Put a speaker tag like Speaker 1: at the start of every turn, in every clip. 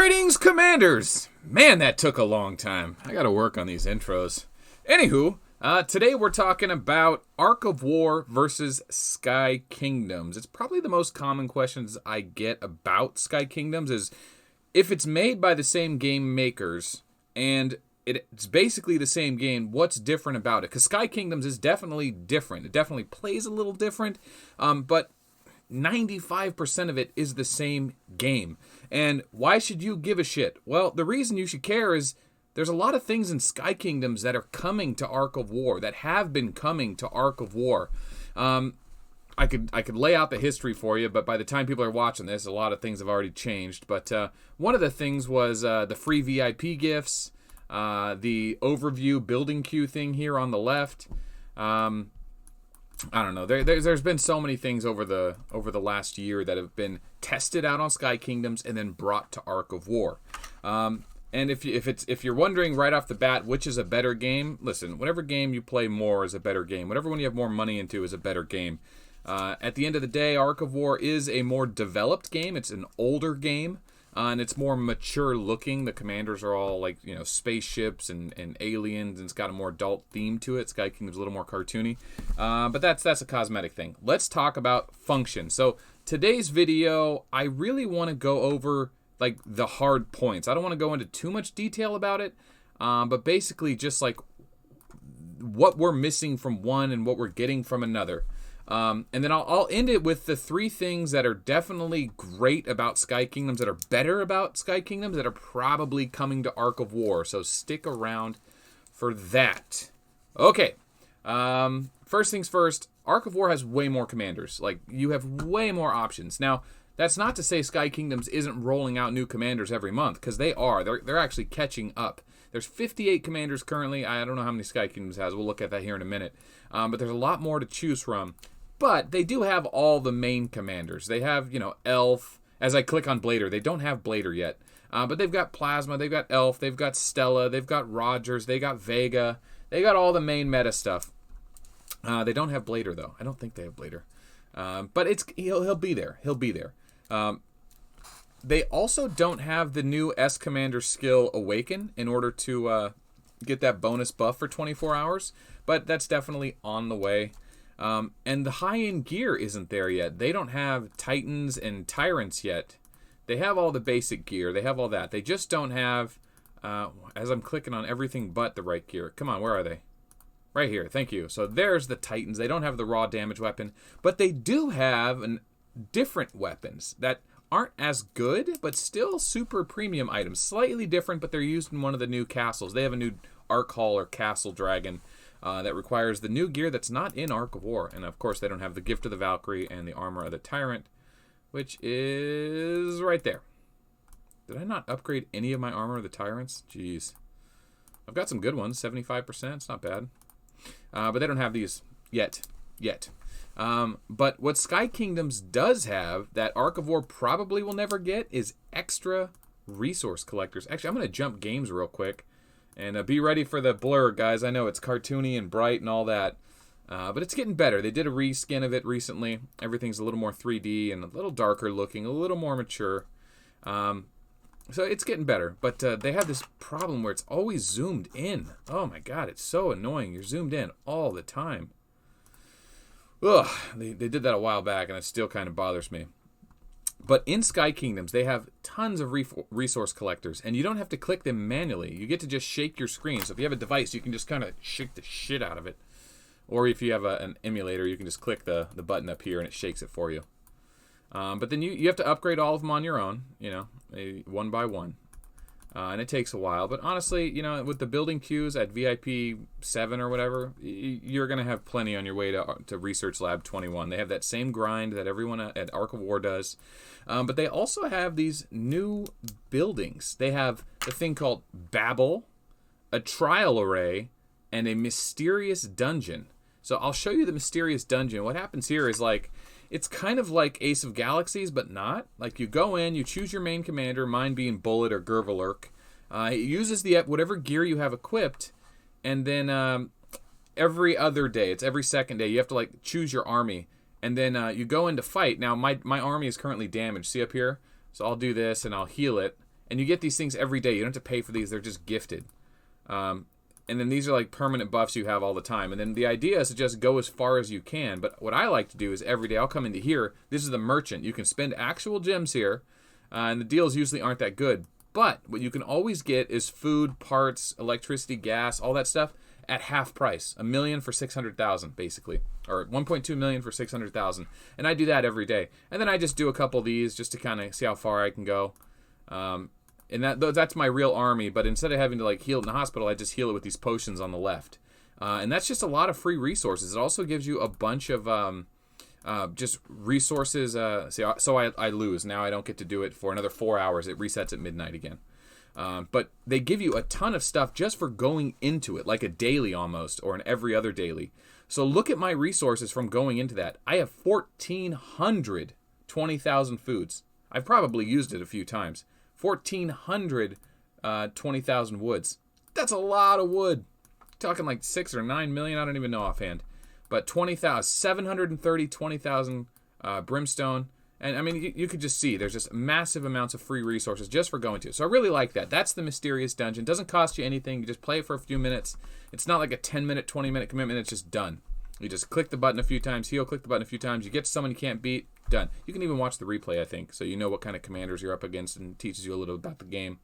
Speaker 1: Greetings, Commanders! Man, that took a long time. I gotta work on these intros. Anywho, today we're talking about Ark of War versus Sky Kingdoms. It's probably the most common questions I get about Sky Kingdoms is if it's made by the same game makers and it's basically the same game, what's different about it? Because Sky Kingdoms is definitely different. It definitely plays a little different, but 95% of it is the same game. And why should you give a shit? Well, the reason you should care is there's a lot of things in Sky Kingdoms that are coming to Ark of War, that have been coming to Ark of War. I could lay out the history for you, but by the time people are watching this, a lot of things have already changed. But one of the things was the free VIP gifts, the overview building queue thing here on the left. I don't know. There's been so many things over the last year that have been tested out on Sky Kingdoms and then brought to Ark of War. And if you're wondering right off the bat which is a better game, listen. Whatever game you play more is a better game. Whatever one you have more money into is a better game. At the end of the day, Ark of War is a more developed game. It's an older game. And it's more mature looking. The commanders are all like, spaceships and aliens, and it's got a more adult theme to it. Sky Kingdom's a little more cartoony. But that's a cosmetic thing. Let's talk about function. So today's video, I really want to go over like the hard points. I don't want to go into too much detail about it, but basically just like what we're missing from one and what we're getting from another. And then I'll end it with the three things that are definitely great about Sky Kingdoms, that are better about Sky Kingdoms, that are probably coming to Ark of War. So stick around for that. Okay. First things first, Ark of War has way more commanders. Like, you have way more options. Now, that's not to say Sky Kingdoms isn't rolling out new commanders every month, because they are. They're actually catching up. There's 58 commanders currently. I don't know how many Sky Kingdoms has. We'll look at that here in a minute. But there's a lot more to choose from. But they do have all the main commanders. They have, Elf. As I click on Blader, they don't have Blader yet. But they've got Plasma, they've got Elf, they've got Stella, they've got Rogers, they got Vega. They got all the main meta stuff. They don't have Blader, though. I don't think they have Blader. But he'll be there. He'll be there. They also don't have the new S-Commander skill Awaken in order to get that bonus buff for 24 hours. But that's definitely on the way. And the high-end gear isn't there yet. They don't have Titans and Tyrants yet. They have all the basic gear. They have all that. They just don't have, as I'm clicking on everything but the right gear. Come on, where are they? Right here. Thank you. So there's the Titans. They don't have the raw damage weapon. But they do have different weapons that aren't as good, but still super premium items. Slightly different, but they're used in one of the new castles. They have a new Ark Hall or Castle Dragon. That requires the new gear that's not in Ark of War. And, of course, they don't have the Gift of the Valkyrie and the Armor of the Tyrant, which is right there. Did I not upgrade any of my Armor of the Tyrants? Jeez. I've got some good ones, 75%. It's not bad. But they don't have these yet. But what Sky Kingdoms does have that Ark of War probably will never get is extra resource collectors. Actually, I'm going to jump games real quick. And be ready for the blur, guys. I know it's cartoony and bright and all that. But it's getting better. They did a reskin of it recently. Everything's a little more 3D and a little darker looking, a little more mature. So it's getting better. But they have this problem where it's always zoomed in. Oh my god, it's so annoying. You're zoomed in all the time. Ugh, they did that a while back and it still kind of bothers me. But in Sky Kingdoms, they have tons of resource collectors, and you don't have to click them manually. You get to just shake your screen. So if you have a device, you can just kind of shake the shit out of it. Or if you have an emulator, you can just click the button up here, and it shakes it for you. But then you have to upgrade all of them on your own, one by one. And it takes a while. But honestly, with the building queues at VIP 7 or whatever, you're going to have plenty on your way to Research Lab 21. They have that same grind that everyone at Ark of War does. But they also have these new buildings. They have the thing called Babel, a trial array, and a mysterious dungeon. So I'll show you the mysterious dungeon. What happens here is it's kind of like Ace of Galaxies, but not. Like, you go in, you choose your main commander, mine being Bullet or Gervalurk. It uses whatever gear you have equipped, and then every other day, it's every second day, you have to choose your army, and then you go into fight. Now, my army is currently damaged. See up here? So I'll do this, and I'll heal it, And you get these things every day. You don't have to pay for these. They're just gifted. And then these are like permanent buffs you have all the time. And then the idea is to just go as far as you can. But what I like to do is every day I'll come into here. This is the merchant. You can spend actual gems here. And the deals usually aren't that good. But what you can always get is food, parts, electricity, gas, all that stuff at half price. $1 million for 600,000 basically. Or 1.2 million for 600,000. And I do that every day. And then I just do a couple of these just to kind of see how far I can go. And that's my real army, but instead of having to like heal it in the hospital, I just heal it with these potions on the left. And that's just a lot of free resources. It also gives you a bunch of just resources. So I lose. Now I don't get to do it for another 4 hours. It resets at midnight again. But they give you a ton of stuff just for going into it, like a daily almost, or an every other daily. So look at my resources from going into that. I have 1,400 20,000 foods. I've probably used it a few times. 1,400 20,000 woods. That's a lot of wood. Talking like 6 or 9 million. I don't even know offhand. But 20,000, 730 20,000 brimstone. And I mean, you could just see there's just massive amounts of free resources just for going to it. So I really like that. That's the mysterious dungeon. Doesn't cost you anything. You just play it for a few minutes. It's not like a 10-minute, 20-minute commitment. It's just done. You just click the button a few times, heal, click the button a few times. You get to someone you can't beat, done. You can even watch the replay, I think, so you know what kind of commanders you're up against and teaches you a little about the game.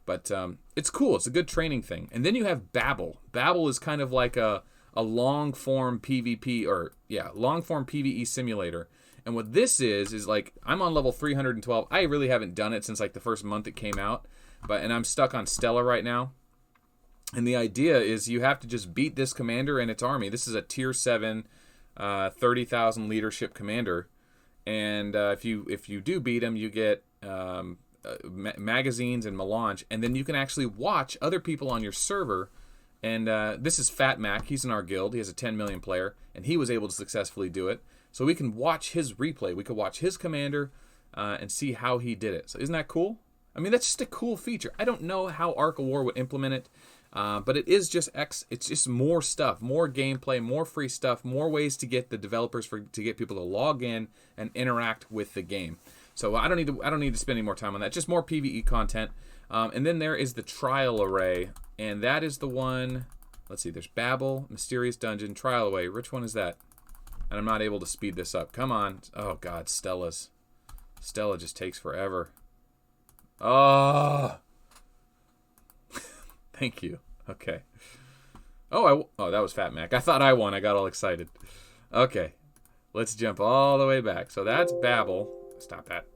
Speaker 1: But it's cool. It's a good training thing. And then you have Babel. Babel is kind of like a long-form PvP, or, yeah, long-form PvE simulator. And what this is like, I'm on level 312. I really haven't done it since like the first month it came out. And I'm stuck on Stella right now. And the idea is you have to just beat this commander and its army. This is a tier 7, 30,000 leadership commander. And if you do beat him, you get magazines and melange. And then you can actually watch other people on your server. And this is Fat Mac. He's in our guild. He has a 10 million player. And he was able to successfully do it. So we can watch his replay. We could watch his commander and see how he did it. So isn't that cool? I mean, that's just a cool feature. I don't know how Ark of War would implement it. But it is just it's just more stuff, more gameplay, more free stuff, more ways to get the developers to get people to log in and interact with the game. So I don't need to spend any more time on that. Just more PvE content. And then there is the trial array, and that is the one. Let's see. There's Babel, Mysterious Dungeon, Trial Array. Which one is that? And I'm not able to speed this up. Come on. Oh God, Stella just takes forever. Oh. Thank you. Okay. Oh, that was Fat Mac. I thought I won. I got all excited. Okay. Let's jump all the way back. So that's Babel. Stop that.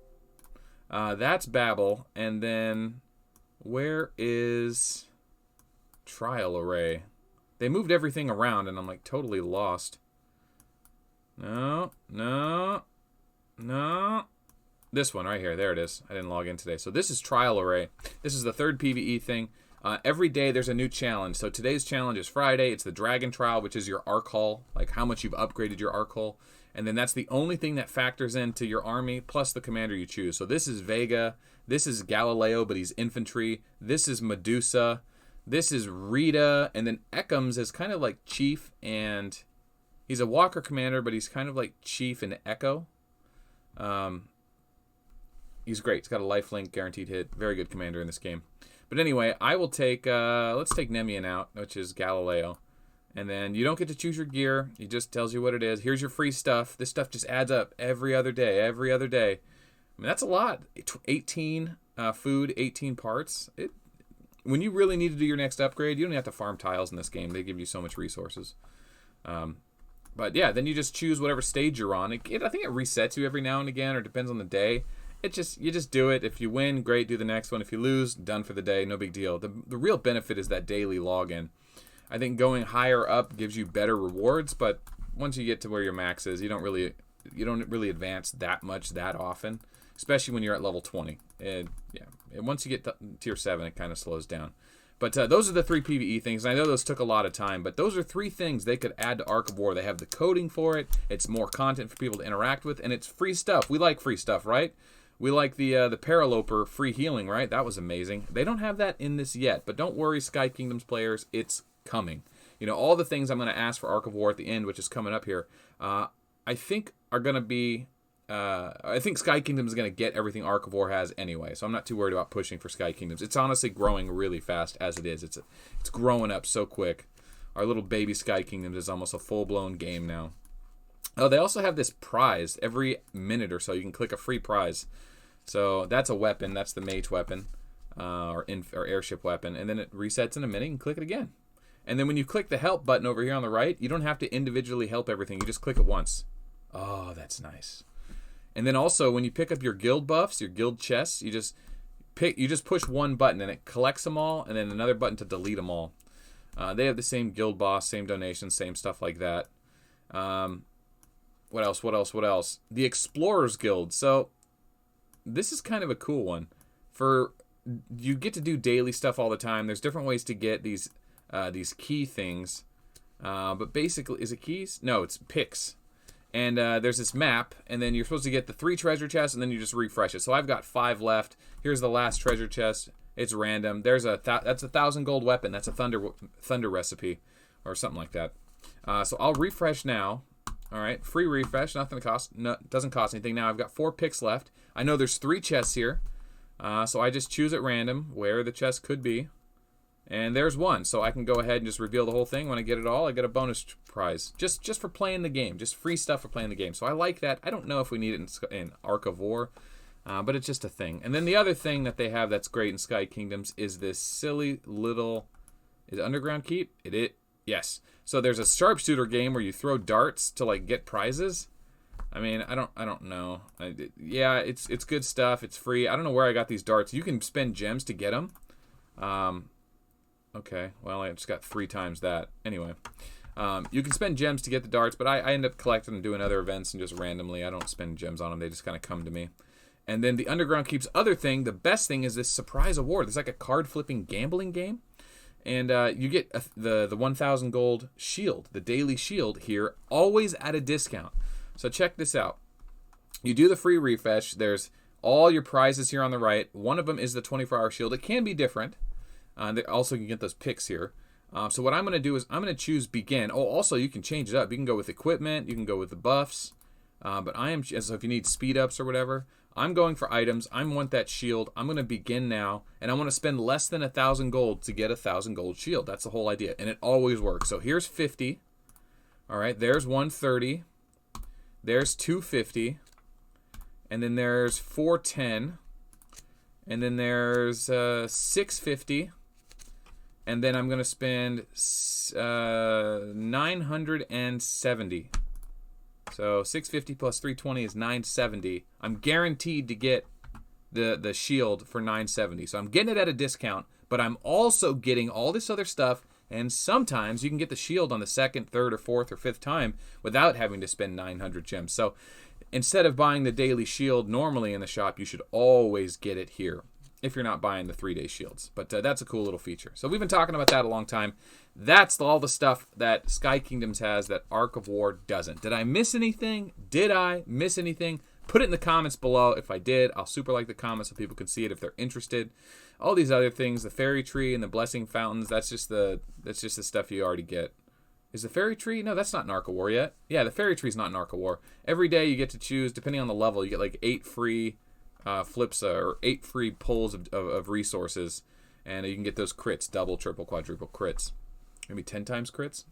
Speaker 1: That's Babel. And then where is Trial Array? They moved everything around, and I'm like totally lost. No. This one right here. There it is. I didn't log in today. So this is Trial Array. This is the third PvE thing. Every day there's a new challenge. So today's challenge is Friday. It's the Dragon Trial, which is your Ark Hull, like how much you've upgraded your Ark Hull. And then that's the only thing that factors into your army, plus the commander you choose. So this is Vega. This is Galileo, but he's infantry. This is Medusa. This is Rita. And then Ekams is kind of like Chief, and he's a Walker commander, but he's kind of like Chief and Echo. He's great. He's got a lifelink, guaranteed hit. Very good commander in this game. But anyway, I will take, let's take Nemean out, which is Galileo. And then you don't get to choose your gear. He just tells you what it is. Here's your free stuff. This stuff just adds up every other day. I mean, that's a lot. 18 food, 18 parts. When you really need to do your next upgrade, you don't have to farm tiles in this game. They give you so much resources. But yeah, then you just choose whatever stage you're on. I think it resets you every now and again, or depends on the day. You just do it. If you win, great, do the next one. If you lose, done for the day, no big deal. The real benefit is that daily login. I think going higher up gives you better rewards, but once you get to where your max is, you don't really advance that much that often, especially when you're at level 20. And once you get to tier 7, it kind of slows down. But those are the 3 PvE things. And I know those took a lot of time, but those are 3 things they could add to Ark of War. They have the coding for it. It's more content for people to interact with, and it's free stuff. We like free stuff, right? We like the Paraloper free healing, right? That was amazing. They don't have that in this yet, but don't worry, Sky Kingdoms players, it's coming. You know, all the things I'm going to ask for Ark of War at the end, which is coming up here, I think are going to be I think Sky Kingdom is going to get everything Ark of War has anyway, so I'm not too worried about pushing for Sky Kingdoms. It's honestly growing really fast as it is. It's growing up so quick. Our little baby Sky Kingdoms is almost a full-blown game now. Oh, they also have this prize every minute or so. You can click a free prize. So that's a weapon. That's the mage weapon or airship weapon. And then it resets in a minute. You can click it again. And then when you click the help button over here on the right, you don't have to individually help everything. You just click it once. Oh, that's nice. And then also when you pick up your guild buffs, your guild chests, you just push one button and it collects them all, and then another button to delete them all. They have the same guild boss, same donations, same stuff like that. What else? The Explorers Guild. So this is kind of a cool one. You get to do daily stuff all the time. There's different ways to get these key things. But basically, is it keys? No, it's picks. And there's this map, and then you're supposed to get the 3 treasure chests, and then you just refresh it. So I've got 5 left. Here's the last treasure chest. It's random. There's that's a 1,000 gold weapon. That's a thunder recipe, or something like that. So I'll refresh now. All right, free refresh. Nothing doesn't cost anything. Now I've got 4 picks left. I know there's 3 chests here, so I just choose at random where the chest could be. And there's one, so I can go ahead and just reveal the whole thing. When I get it all, I get a bonus prize. Just for playing the game. Just free stuff for playing the game. So I like that. I don't know if we need it in Ark of War, but it's just a thing. And then the other thing that they have that's great in Sky Kingdoms is this silly little... Is it Underground Keep? Yes. So there's a sharpshooter game where you throw darts to, like, get prizes. I mean, I don't know. Yeah, it's good stuff. It's free. I don't know where I got these darts. You can spend gems to get them. Okay, well, I just got 3 times that. Anyway, you can spend gems to get the darts, but I end up collecting and doing other events and just randomly. I don't spend gems on them. They just kind of come to me. And then the Underground Keep's other thing, the best thing, is this surprise award. It's like a card-flipping gambling game. And you get the 1,000 gold shield, the daily shield here, always at a discount. So check this out. You do the free refresh. There's all your prizes here on the right. One of them is the 24-hour shield. It can be different. Also, you can get those picks here. So what I'm going to do is I'm going to choose begin. Oh, also, you can change it up. You can go with equipment. You can go with the buffs. But so if you need speed ups or whatever, I'm going for items. I want that shield. I'm going to begin now. And I want to spend less than 1,000 gold to get a 1,000 gold shield. That's the whole idea. And it always works. So here's 50. All right, there's 130. There's 250. And then there's 410. And then there's 650. And then I'm going to spend 970. So 650 plus 320 is 970. I'm guaranteed to get the shield for 970. So I'm getting it at a discount, but I'm also getting all this other stuff. And sometimes you can get the shield on the 2nd, 3rd, or 4th, or 5th time without having to spend 900 gems. So instead of buying the daily shield normally in the shop, you should always get it here if you're not buying the 3-day shields. But that's a cool little feature. So we've been talking about that a long time. That's all the stuff that Sky Kingdoms has that Ark of War doesn't. Did I miss anything? Did I miss anything? Put it in the comments below. If I did, I'll super like the comments so people can see it if they're interested. All these other things, the fairy tree and the blessing fountains, that's just the stuff you already get. Is the fairy tree? No, that's not in Ark of War yet. Yeah, the fairy tree's not in Ark of War. Every day you get to choose, depending on the level, you get like 8 free flips or 8 free pulls of resources, and you can get those crits, double, triple, quadruple crits, maybe 10 times crits.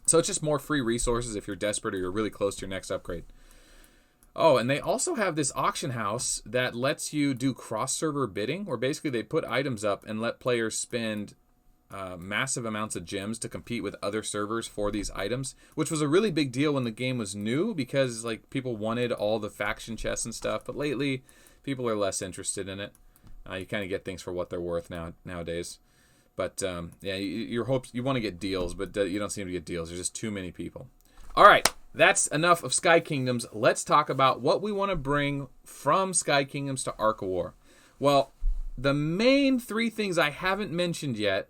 Speaker 1: So it's just more free resources if you're desperate or you're really close to your next upgrade. Oh, and they also have this auction house that lets you do cross-server bidding, where basically they put items up and let players spend massive amounts of gems to compete with other servers for these items, which was a really big deal when the game was new because like people wanted all the faction chests and stuff, but lately people are less interested in it. You kind of get things for what they're worth nowadays. But yeah, you want to get deals, but you don't seem to get deals. There's just too many people. All right, that's enough of Sky Kingdoms. Let's talk about what we want to bring from Sky Kingdoms to Ark of War. Well, the main 3 things I haven't mentioned yet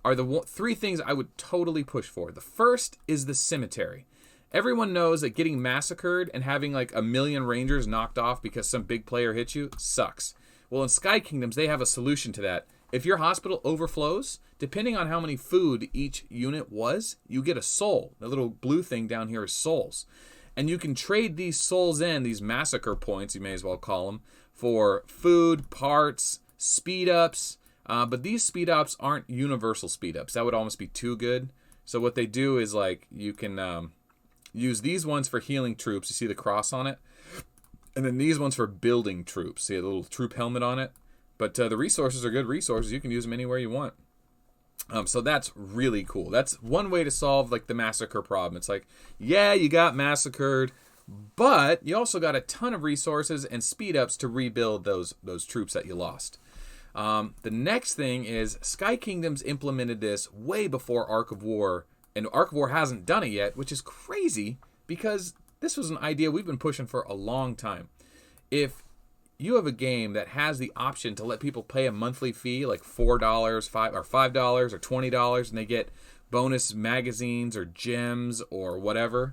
Speaker 1: are the 3 things I would totally push for. The first is the cemetery. Everyone knows that getting massacred and having like 1,000,000 rangers knocked off because some big player hit you sucks. Well, in Sky Kingdoms, they have a solution to that. If your hospital overflows, depending on how many food each unit was, you get a soul. The little blue thing down here is souls. And you can trade these souls in, these massacre points, you may as well call them, for food, parts, speed ups. But these speed ups aren't universal speed ups. That would almost be too good. So what they do is like you can use these ones for healing troops. You see the cross on it? And then these ones for building troops. See a little troop helmet on it? But the resources are good resources. You can use them anywhere you want. So that's really cool. That's one way to solve like the massacre problem. It's like, yeah, you got massacred, but you also got a ton of resources and speed ups to rebuild those troops that you lost. The next thing is Sky Kingdoms implemented this way before Ark of War, and Ark of War hasn't done it yet, which is crazy because this was an idea we've been pushing for a long time. If you have a game that has the option to let people pay a monthly fee, like $4, $5, or $20, and they get bonus magazines or gems or whatever,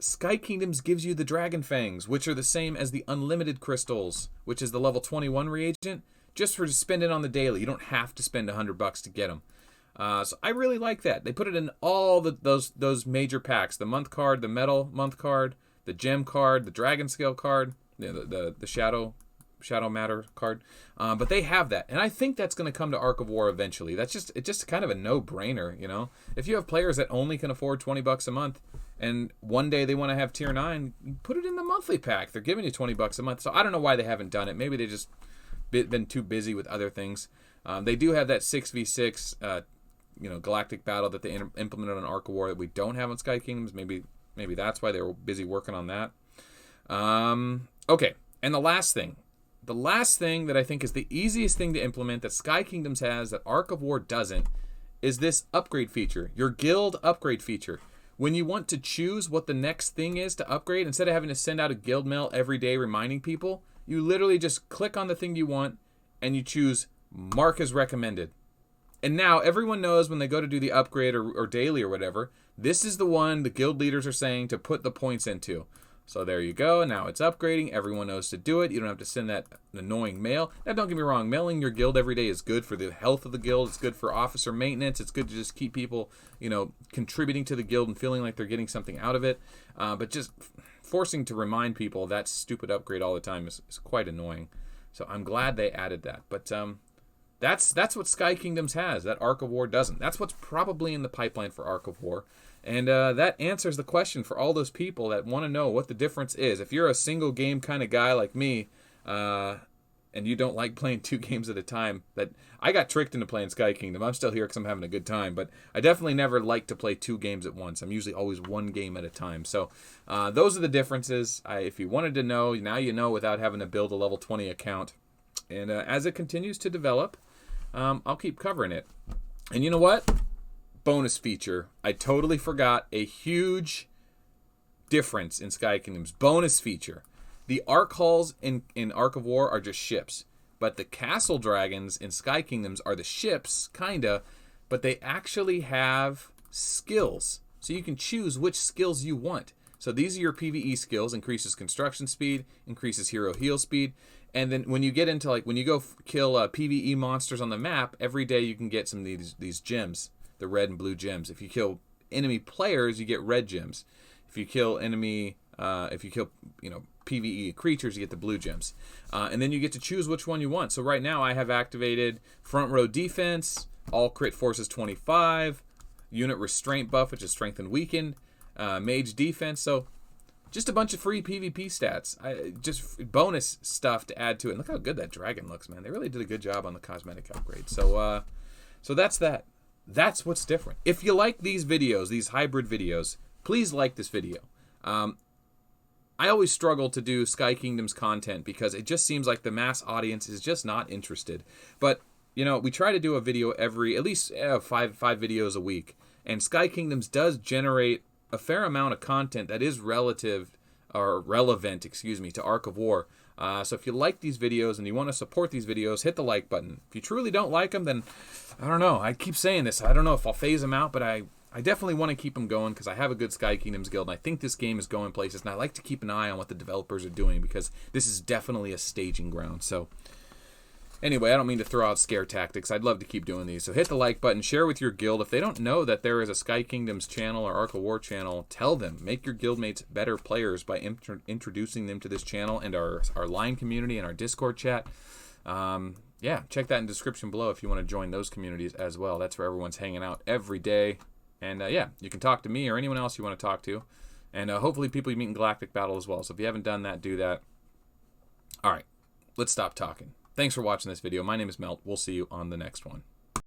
Speaker 1: Sky Kingdoms gives you the Dragon Fangs, which are the same as the Unlimited Crystals, which is the level 21 reagent, just for spending on the daily. You don't have to spend $100 to get them. So I really like that. They put it in all those major packs: the month card, the metal month card, the gem card, the dragon scale card, the shadow matter card. But they have that, and I think that's going to come to Ark of War eventually. It's just kind of a no-brainer, you know. If you have players that only can afford $20 a month, and one day they want to have tier 9, you put it in the monthly pack. They're giving you $20 a month. So I don't know why they haven't done it. Maybe they just been too busy with other things. They do have that 6v6 galactic battle that they implemented on Ark of War that we don't have on Sky Kingdoms. Maybe that's why they were busy working on that. Okay, and the last thing that I think is the easiest thing to implement that Sky Kingdoms has that Ark of War doesn't is this upgrade feature, your guild upgrade feature. When you want to choose what the next thing is to upgrade, instead of having to send out a guild mail every day reminding people, you literally just click on the thing you want and you choose mark as recommended. And now everyone knows when they go to do the upgrade or daily or whatever, this is the one the guild leaders are saying to put the points into. So there you go. Now it's upgrading. Everyone knows to do it. You don't have to send that annoying mail. Now, don't get me wrong. Mailing your guild every day is good for the health of the guild. It's good for officer maintenance. It's good to just keep people, contributing to the guild and feeling like they're getting something out of it. But just forcing to remind people of that stupid upgrade all the time is quite annoying. So I'm glad they added that. But that's what Sky Kingdoms has that Ark of War doesn't. That's what's probably in the pipeline for Ark of War. And that answers the question for all those people that want to know what the difference is. If you're a single game kind of guy like me, and you don't like playing 2 games at a time, that I got tricked into playing Sky Kingdom. I'm still here because I'm having a good time, but I definitely never like to play 2 games at once. I'm usually always 1 game at a time. So those are the differences. If you wanted to know, now you know without having to build a level 20 account. And as it continues to develop, I'll keep covering it. And you know what? Bonus feature. I totally forgot a huge difference in Sky Kingdoms. Bonus feature. The Ark hulls in Ark of War are just ships. But the castle dragons in Sky Kingdoms are the ships, kinda, but they actually have skills. So you can choose which skills you want. So these are your PvE skills. Increases construction speed, increases hero heal speed. And then when you get into, when you go kill PvE monsters on the map, every day you can get some of these gems. The red and blue gems. If you kill enemy players, you get red gems. If you kill PvE creatures, you get the blue gems. And then you get to choose which one you want. So right now I have activated front row defense, all crit forces 25, unit restraint buff, which is strength and weakened, mage defense. So just a bunch of free PvP stats. Just bonus stuff to add to it. And look how good that dragon looks, man. They really did a good job on the cosmetic upgrade. So that's that. That's what's different. If you like these videos, these hybrid videos, please like this video. I always struggle to do Sky Kingdoms content because it just seems like the mass audience is just not interested. But, we try to do a video at least five videos a week. And Sky Kingdoms does generate a fair amount of content that is relevant, to Ark of War. So if you like these videos and you want to support these videos, hit the like button. If you truly don't like them, then I don't know. I keep saying this. I don't know if I'll phase them out, but I definitely want to keep them going because I have a good Sky Kingdoms guild, and I think this game is going places, and I like to keep an eye on what the developers are doing because this is definitely a staging ground. So Anyway, I don't mean to throw out scare tactics. I'd love to keep doing these. So hit the like button, share with your guild. If they don't know that there is a Sky Kingdoms channel or Ark of War channel, tell them. Make your guildmates better players by introducing them to this channel and our line community and our Discord chat. Yeah, check that in the description below if you want to join those communities as well. That's where everyone's hanging out every day. And yeah, you can talk to me or anyone else you want to talk to. And hopefully people you meet in Galactic Battle as well. So if you haven't done that, do that. All right, let's stop talking. Thanks for watching this video. My name is Melt. We'll see you on the next one.